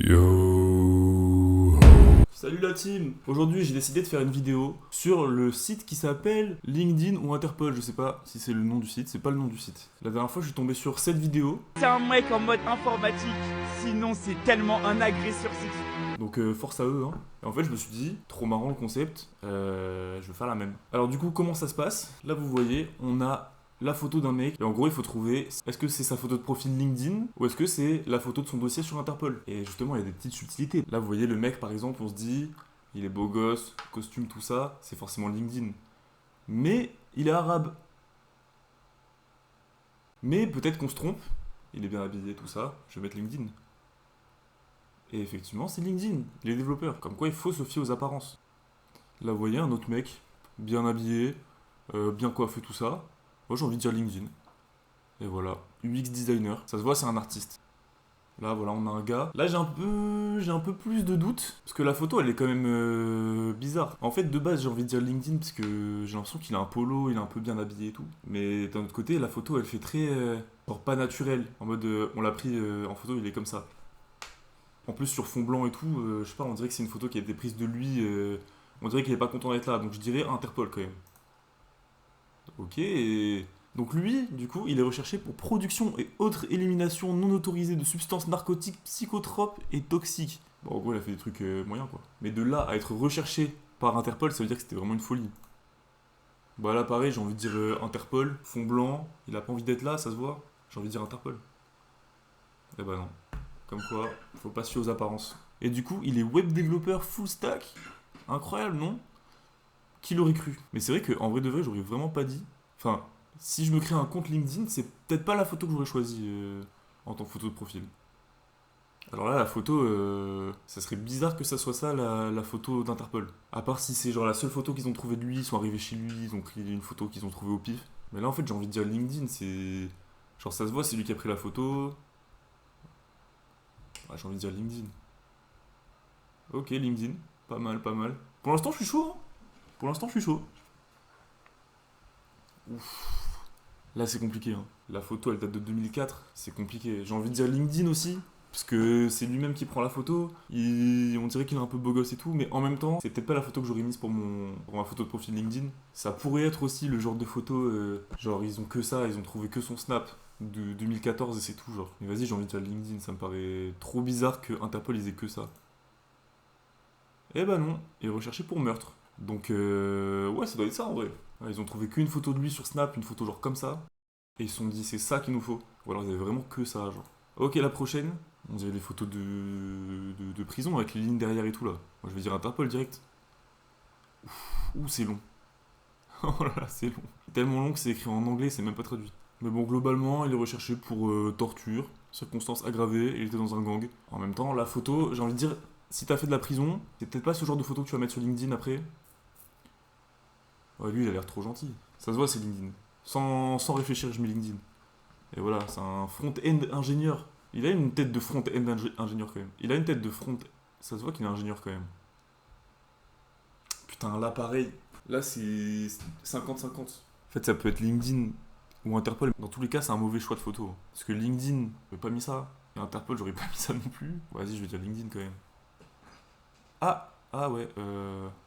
Yo. Salut la team. Aujourd'hui j'ai décidé de faire une vidéo sur le site qui s'appelle LinkedIn ou Interpol, je sais pas si c'est le nom du site, c'est pas le nom du site. La dernière fois je suis tombé sur cette vidéo. C'est un mec en mode informatique, sinon c'est tellement un agresseur sexuel. Donc force à eux hein. Et en fait je me suis dit, trop marrant le concept, je vais faire la même. Alors du coup comment ça se passe? Là vous voyez, on a la photo d'un mec, et en gros il faut trouver, est-ce que c'est sa photo de profil LinkedIn, ou est-ce que c'est la photo de son dossier sur Interpol? Et justement il y a des petites subtilités. Là vous voyez le mec par exemple, on se dit, il est beau gosse, costume tout ça, c'est forcément LinkedIn. Mais il est arabe. Mais peut-être qu'on se trompe, il est bien habillé tout ça, je vais mettre LinkedIn. Et effectivement c'est LinkedIn, il est développeur, comme quoi il faut se fier aux apparences. Là vous voyez un autre mec, bien habillé, bien coiffé tout ça. Moi j'ai envie de dire LinkedIn. Et voilà, UX designer. Ça se voit, c'est un artiste. Là voilà, on a un gars. Là j'ai un peu plus de doutes parce que la photo elle est quand même bizarre. En fait de base j'ai envie de dire LinkedIn parce que j'ai l'impression qu'il a un polo, il est un peu bien habillé et tout. Mais d'un autre côté la photo elle fait très genre pas naturel. En mode on l'a pris en photo, il est comme ça. En plus sur fond blanc et tout, je sais pas, on dirait que c'est une photo qui a été prise de lui. On dirait qu'il est pas content d'être là, donc je dirais Interpol quand même. Ok. Donc lui, du coup, il est recherché pour production et autres éliminations non autorisées de substances narcotiques, psychotropes et toxiques. Bon, en gros, il a fait des trucs moyens, quoi. Mais de là à être recherché par Interpol, ça veut dire que c'était vraiment une folie. Bah là, pareil, j'ai envie de dire Interpol, fond blanc, il a pas envie d'être là, ça se voit. J'ai envie de dire Interpol. Eh bah non. Comme quoi, faut pas se fier aux apparences. Et du coup, il est web développeur full stack. Incroyable, non? Qui l'aurait cru? Mais c'est vrai qu'en vrai de vrai, j'aurais vraiment pas dit. Enfin, si je me crée un compte LinkedIn, c'est peut-être pas la photo que j'aurais choisie en tant que photo de profil. Alors là, la photo, ça serait bizarre que ça soit ça la photo d'Interpol. À part si c'est genre la seule photo qu'ils ont trouvée de lui, ils sont arrivés chez lui, ils ont pris une photo qu'ils ont trouvée au pif. Mais là, en fait, j'ai envie de dire LinkedIn, c'est. Genre, ça se voit, c'est lui qui a pris la photo. Ouais, j'ai envie de dire LinkedIn. Ok, LinkedIn. Pas mal, pas mal. Pour l'instant, je suis chaud, hein. Pour l'instant, je suis chaud. Ouf. Là, c'est compliqué, hein. La photo, elle date de 2004. C'est compliqué. J'ai envie de dire LinkedIn aussi. Parce que c'est lui-même qui prend la photo. On dirait qu'il est un peu beau gosse et tout. Mais en même temps, c'est peut-être pas la photo que j'aurais mise pour ma photo de profil LinkedIn. Ça pourrait être aussi le genre de photo. Genre, ils ont que ça. Ils ont trouvé que son snap de 2014 et c'est tout. Genre. Mais vas-y, j'ai envie de dire LinkedIn. Ça me paraît trop bizarre que Interpol, ils aient que ça. Eh ben non. Il est recherché pour meurtre. Donc, ouais, ça doit être ça en vrai. Ouais, ils ont trouvé qu'une photo de lui sur Snap, une photo genre comme ça. Et ils se sont dit, c'est ça qu'il nous faut. Ou alors ils avaient vraiment que ça, genre. Ok, la prochaine. On dirait des photos de prison avec les lignes derrière et tout là. Moi je vais dire Interpol direct. Ouh, c'est long. Oh là là, c'est long. Tellement long que c'est écrit en anglais, c'est même pas traduit. Mais bon, globalement, il est recherché pour torture, circonstances aggravées, il était dans un gang. En même temps, la photo, j'ai envie de dire, si t'as fait de la prison, c'est peut-être pas ce genre de photo que tu vas mettre sur LinkedIn après. Ouais, lui, il a l'air trop gentil. Ça se voit, c'est LinkedIn. Sans réfléchir, je mets LinkedIn. Et voilà, c'est un front-end ingénieur. Il a une tête de front-end ingénieur quand même. Il a une tête de front. Ça se voit qu'il est ingénieur quand même. Putain, là pareil. Là c'est 50-50. En fait, ça peut être LinkedIn ou Interpol. Dans tous les cas, c'est un mauvais choix de photo. Parce que LinkedIn, j'aurais pas mis ça. Et Interpol, j'aurais pas mis ça non plus. Vas-y, je vais dire LinkedIn quand même. Ah ouais,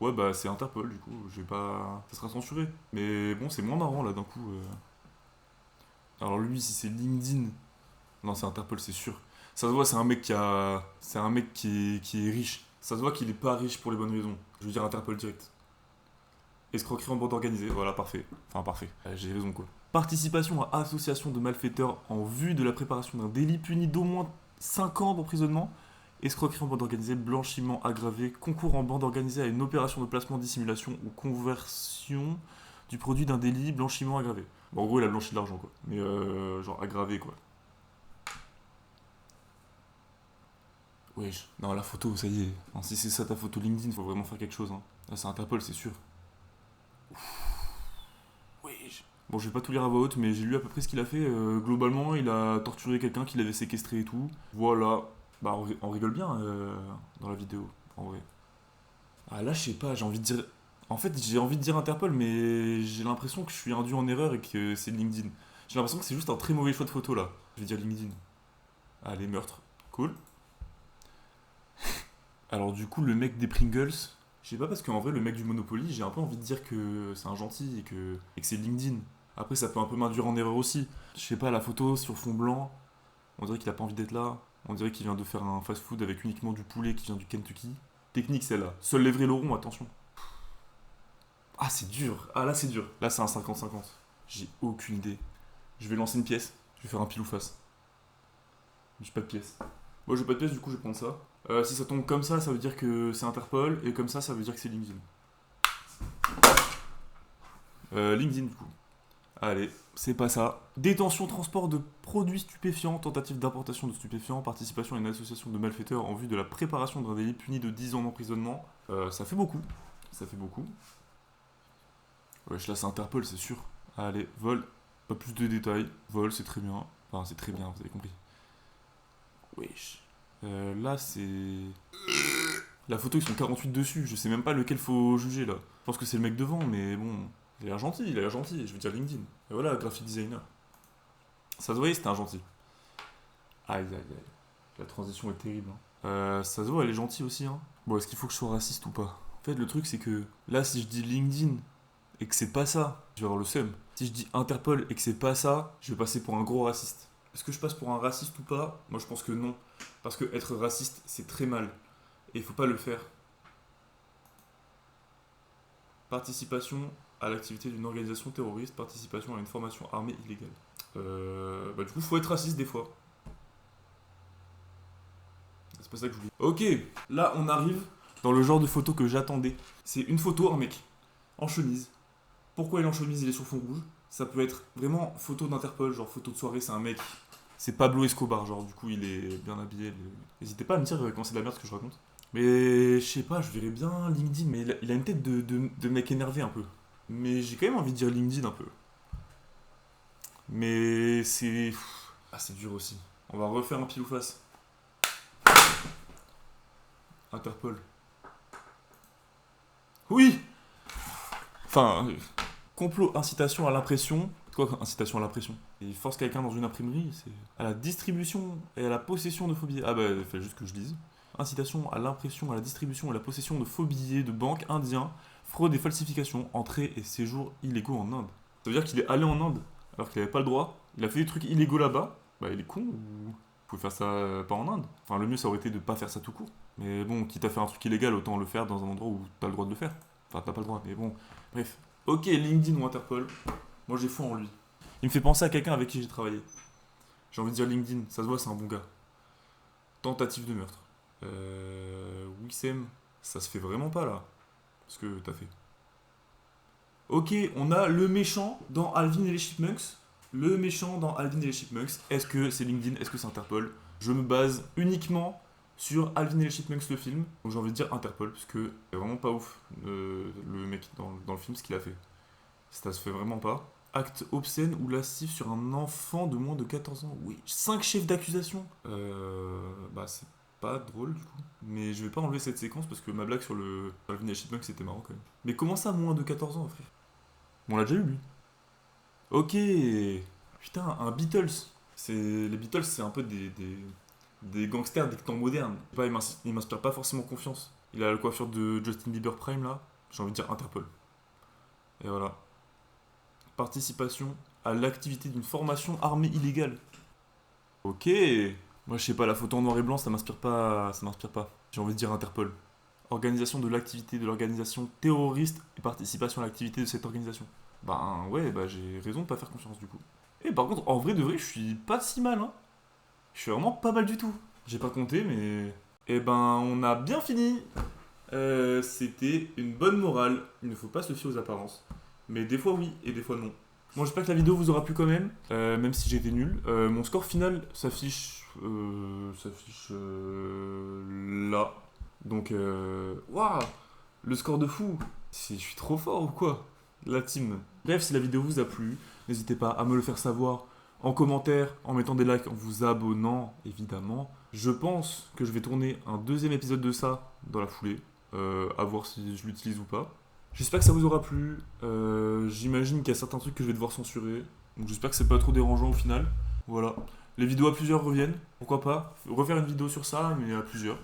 ouais bah c'est Interpol du coup, je vais pas. Ça sera censuré. Mais bon, c'est moins marrant là d'un coup. Alors lui, si c'est LinkedIn. Non, c'est Interpol, c'est sûr. Ça se voit, c'est un mec qui a. C'est un mec qui est riche. Ça se voit qu'il est pas riche pour les bonnes raisons. Je veux dire Interpol direct. Escroquerie en bande organisée, voilà, parfait. Enfin, parfait. J'ai raison quoi. Participation à association de malfaiteurs en vue de la préparation d'un délit puni d'au moins 5 ans d'emprisonnement. Escroquerie en bande organisée, blanchiment aggravé, concours en bande organisée à une opération de placement, dissimulation ou conversion du produit d'un délit, blanchiment aggravé. Bon, en gros, il a blanchi de l'argent, quoi. Mais genre aggravé, quoi. Wesh. Non, la photo, ça y est. Non, si c'est ça ta photo LinkedIn, faut vraiment faire quelque chose. Hein. Là, c'est Interpol, c'est sûr. Wesh. Bon, je vais pas tout lire à voix haute, mais j'ai lu à peu près ce qu'il a fait. Globalement, il a torturé quelqu'un qui l'avait séquestré et tout. Voilà. Bah, on rigole bien dans la vidéo, en vrai. Ah là, je sais pas, j'ai envie de dire. En fait, j'ai envie de dire Interpol, mais j'ai l'impression que je suis induit en erreur et que c'est LinkedIn. J'ai l'impression que c'est juste un très mauvais choix de photo là. Je vais dire LinkedIn. Allez, meurtre. Cool. Alors du coup, le mec des Pringles, je sais pas parce qu'en vrai, le mec du Monopoly, j'ai un peu envie de dire que c'est un gentil et que c'est LinkedIn. Après, ça peut un peu m'induire en erreur aussi. Je sais pas, la photo sur fond blanc, on dirait qu'il a pas envie d'être là. On dirait qu'il vient de faire un fast-food avec uniquement du poulet qui vient du Kentucky. Technique celle-là. Seul les vrais l'auront, attention. Ah, c'est dur. Ah, là, c'est dur. Là, c'est un 50-50. J'ai aucune idée. Je vais lancer une pièce. Je vais faire un pile ou face. J'ai pas de pièce. Moi, j'ai pas de pièce, du coup, je vais prendre ça. Si ça tombe comme ça veut dire que c'est Interpol. Et comme ça veut dire que c'est LinkedIn. LinkedIn, du coup. Allez, c'est pas ça. Détention, transport de produits stupéfiants, tentative d'importation de stupéfiants, participation à une association de malfaiteurs en vue de la préparation d'un délit puni de 10 ans d'emprisonnement. Ça fait beaucoup. Ça fait beaucoup. Wesh, là c'est Interpol, c'est sûr. Allez, vol. Pas plus de détails. Vol, c'est très bien. Enfin, c'est très bien, vous avez compris. Wesh. Là, c'est... La photo, ils sont 48 dessus. Je sais même pas lequel faut juger, là. Je pense que c'est le mec devant, mais bon... Il a l'air gentil, il a l'air gentil. Je veux dire LinkedIn. Et voilà, graphic designer. Ça se voyait, c'était un gentil. Aïe, aïe, aïe. La transition est terrible. Ça se voit, elle est gentille aussi. Hein. Bon, est-ce qu'il faut que je sois raciste ou pas? En fait, le truc, c'est que... Là, si je dis LinkedIn et que c'est pas ça, je vais avoir le seum. Si je dis Interpol et que c'est pas ça, je vais passer pour un gros raciste. Est-ce que je passe pour un raciste ou pas? Moi je pense que non. Parce que être raciste, c'est très mal. Et il faut pas le faire. Participation à l'activité d'une organisation terroriste, participation à une formation armée illégale. Du coup, faut être raciste des fois. C'est pas ça que je voulais. Ok, là on arrive dans le genre de photo que j'attendais. C'est une photo, un mec, en chemise. Pourquoi il est en chemise, il est sur fond rouge? Ça peut être vraiment photo d'Interpol, genre photo de soirée, c'est un mec. C'est Pablo Escobar, genre du coup il est bien habillé. N'hésitez pas à me dire quand c'est de la merde ce que je raconte. Mais je sais pas, je verrais bien LinkedIn, mais il a une tête de mec énervé un peu. Mais j'ai quand même envie de dire LinkedIn un peu. Mais c'est... Ah c'est dur aussi. On va refaire un pile ou face. Interpol. Oui. Enfin, complot, incitation à l'impression. Quoi, incitation à l'impression? Il force quelqu'un dans une imprimerie, c'est à la distribution et à la possession de faux billets. Ah bah, il fallait juste que je lise. Incitation à l'impression, à la distribution et à la possession de faux billets de banque indiens, fraude et falsification, entrée et séjour illégaux en Inde. Ça veut dire qu'il est allé en Inde alors qu'il n'avait pas le droit. Il a fait des trucs illégaux là-bas. Bah, il est con ou... Vous pouvez faire ça pas en Inde. Enfin, le mieux, ça aurait été de pas faire ça tout court. Mais bon, quitte à faire un truc illégal, autant le faire dans un endroit où t'as le droit de le faire. Enfin, t'as pas le droit, mais bon. Bref. Ok, LinkedIn ou Interpol. Moi, j'ai foi en lui. Il me fait penser à quelqu'un avec qui j'ai travaillé. J'ai envie de dire LinkedIn. Ça se voit, c'est un bon gars. Tentative de meurtre. Wissem, ça se fait vraiment pas, là. Ce que t'as fait. Ok, on a le méchant dans Alvin et les Chipmunks. Le méchant dans Alvin et les Chipmunks. Est-ce que c'est LinkedIn? Est-ce que c'est Interpol? Je me base uniquement sur Alvin et les Chipmunks, le film. Donc j'ai envie de dire Interpol, parce que c'est vraiment pas ouf, le mec dans le film, ce qu'il a fait. Ça se fait vraiment pas. Acte obscène ou lascif sur un enfant de moins de 14 ans. Oui, 5 chefs d'accusation. C'est pas drôle du coup. Mais je vais pas enlever cette séquence parce que ma blague sur le Alvin et les Chipmunks c'était marrant quand même. Mais comment ça, moins de 14 ans, frère? On l'a déjà eu, lui. Ok. Putain, un Beatles. Les Beatles, c'est un peu des gangsters des temps modernes. Il m'inspire pas forcément confiance. Il a la coiffure de Justin Bieber Prime, là. J'ai envie de dire Interpol. Et voilà. Participation à l'activité d'une formation armée illégale. Ok. Moi, je sais pas, la photo en noir et blanc, ça m'inspire pas. Ça m'inspire pas. J'ai envie de dire Interpol. Organisation de l'activité de l'organisation terroriste et participation à l'activité de cette organisation. J'ai raison de pas faire confiance du coup. Et par contre, en vrai de vrai, je suis pas si mal, hein. Je suis vraiment pas mal du tout. J'ai pas compté, mais... on a bien fini. C'était une bonne morale. Il ne faut pas se fier aux apparences. Mais des fois oui, et des fois non. Bon, j'espère que la vidéo vous aura plu quand même si j'étais nul. Mon score final s'affiche... là. Donc, waouh, le score de fou. Je suis trop fort ou quoi? La team. Bref, si la vidéo vous a plu, n'hésitez pas à me le faire savoir en commentaire, en mettant des likes, en vous abonnant, évidemment. Je pense que je vais tourner un deuxième épisode de ça dans la foulée, à voir si je l'utilise ou pas. J'espère que ça vous aura plu. J'imagine qu'il y a certains trucs que je vais devoir censurer, donc j'espère que c'est pas trop dérangeant au final. Voilà. Les vidéos à plusieurs reviennent, pourquoi pas. Refaire une vidéo sur ça, mais à plusieurs.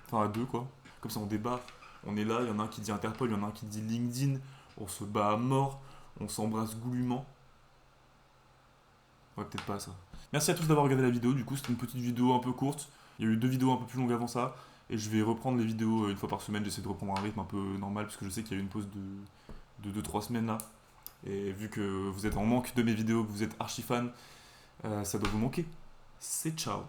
Enfin, à deux, quoi. Comme ça, on débat. On est là, il y en a un qui dit Interpol, il y en a un qui dit LinkedIn. On se bat à mort, on s'embrasse goulûment. Ouais, peut-être pas ça. Merci à tous d'avoir regardé la vidéo. Du coup, c'était une petite vidéo un peu courte. Il y a eu 2 vidéos un peu plus longues avant ça. Et je vais reprendre les vidéos une fois par semaine. J'essaie de reprendre un rythme un peu normal parce que je sais qu'il y a eu une pause de 2-3 semaines là. Et vu que vous êtes en manque de mes vidéos, que vous êtes archi fan, ça doit vous manquer. C'est ciao.